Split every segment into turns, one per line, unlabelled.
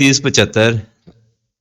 3075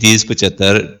3075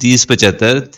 3075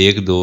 1 2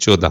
14.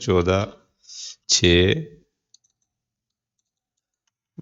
14 6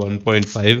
1.5،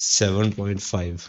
7.5،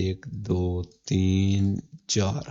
1 2 3 4.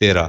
13.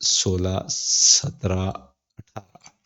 16 17 18،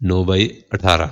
9/18